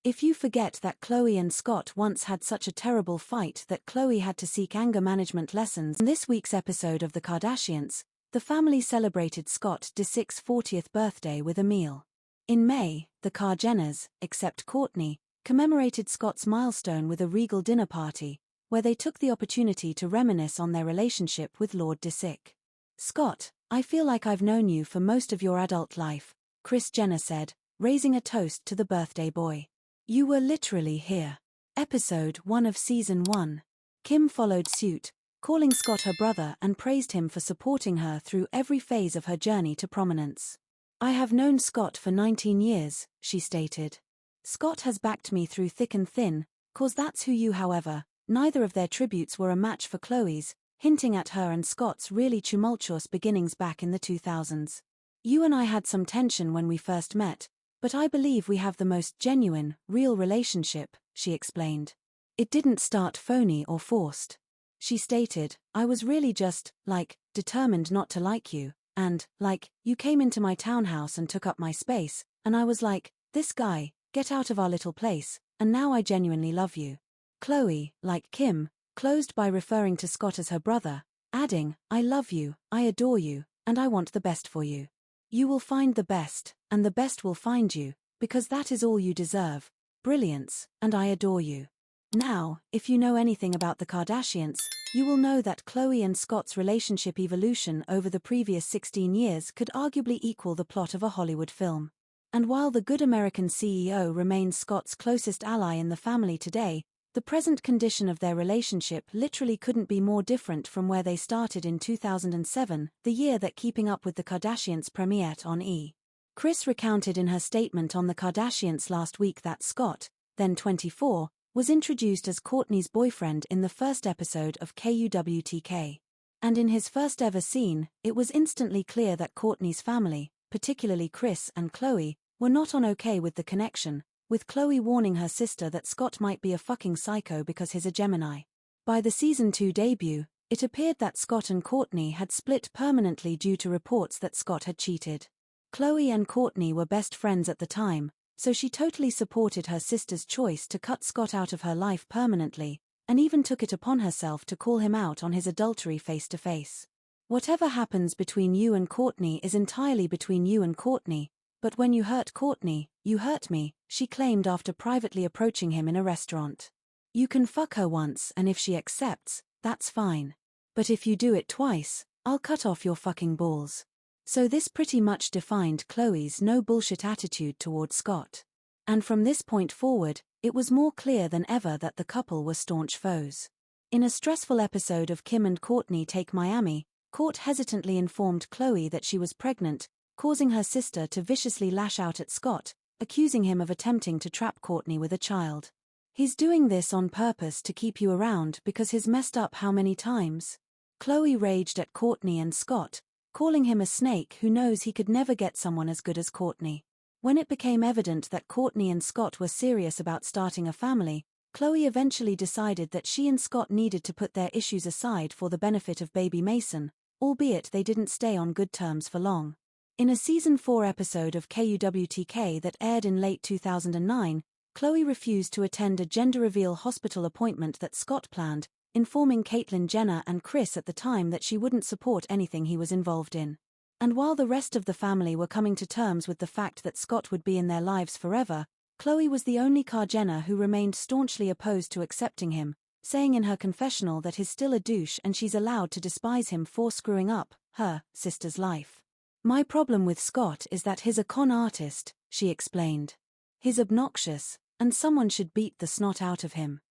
If you forget that Khloé and Scott once had such a terrible fight that Khloé had to seek anger management lessons. In this week's episode of the Kardashians, the family celebrated Scott Disick's 40th birthday with a meal. In May, the KarJenners, except Kourtney, commemorated Scott's milestone with a regal dinner party, where they took the opportunity to reminisce on their relationship with Lord Disick. "Scott, I feel like I've known you for most of your adult life," Kris Jenner said, raising a toast to the birthday boy. "You were literally here." Episode 1 of Season 1. Kim followed suit, calling Scott her brother and praised him for supporting her through every phase of her journey to prominence. "I have known Scott for 19 years, she stated. "Scott has backed me through thick and thin, 'cause that's who you." However, neither of their tributes were a match for Khloé's, hinting at her and Scott's really tumultuous beginnings back in the 2000s. "You and I had some tension when we first met, but I believe we have the most genuine, real relationship," she explained. "It didn't start phony or forced," she stated. "I was really just, determined not to like you, and, you came into my townhouse and took up my space, and I was like, this guy, get out of our little place, and now I genuinely love you." Khloé, like Kim, closed by referring to Scott as her brother, adding, "I love you, I adore you, and I want the best for you. You will find the best, and the best will find you, because that is all you deserve. Brilliance, and I adore you." Now, if you know anything about the Kardashians, you will know that Khloé and Scott's relationship evolution over the previous 16 years could arguably equal the plot of a Hollywood film. And while the good American CEO remains Scott's closest ally in the family today, the present condition of their relationship literally couldn't be more different from where they started in 2007, the year that Keeping Up with the Kardashians premiered on E! Kris recounted in her statement on the Kardashians last week that Scott, then 24, was introduced as Kourtney's boyfriend in the first episode of KUWTK. And in his first ever scene, it was instantly clear that Kourtney's family, particularly Kris and Khloé, were not on okay with the connection, with Khloé warning her sister that Scott might be a fucking psycho because he's a Gemini. By the Season 2 debut, it appeared that Scott and Kourtney had split permanently due to reports that Scott had cheated. Khloé and Kourtney were best friends at the time, so she totally supported her sister's choice to cut Scott out of her life permanently, and even took it upon herself to call him out on his adultery face-to-face. "Whatever happens between you and Kourtney is entirely between you and Kourtney, but when you hurt Kourtney, you hurt me," she claimed after privately approaching him in a restaurant. "You can fuck her once, and if she accepts, that's fine. But if you do it twice, I'll cut off your fucking balls." So this pretty much defined Khloé's no bullshit attitude toward Scott. And from this point forward, it was more clear than ever that the couple were staunch foes. In a stressful episode of Kim and Kourtney Take Miami, Kourt hesitantly informed Khloé that she was pregnant, causing her sister to viciously lash out at Scott, accusing him of attempting to trap Kourtney with a child. "He's doing this on purpose to keep you around because he's messed up how many times?" Khloé raged at Kourtney and Scott, calling him a snake who knows he could never get someone as good as Kourtney. When it became evident that Kourtney and Scott were serious about starting a family, Khloé eventually decided that she and Scott needed to put their issues aside for the benefit of baby Mason, albeit they didn't stay on good terms for long. In a Season 4 episode of KUWTK that aired in late 2009, Khloé refused to attend a gender reveal hospital appointment that Scott planned, informing Caitlyn Jenner and Kris at the time that she wouldn't support anything he was involved in. And while the rest of the family were coming to terms with the fact that Scott would be in their lives forever, Khloé was the only KarJenner who remained staunchly opposed to accepting him, saying in her confessional that he's still a douche and she's allowed to despise him for screwing up her sister's life. "My problem with Scott is that he's a con artist," she explained. "He's obnoxious, and someone should beat the snot out of him."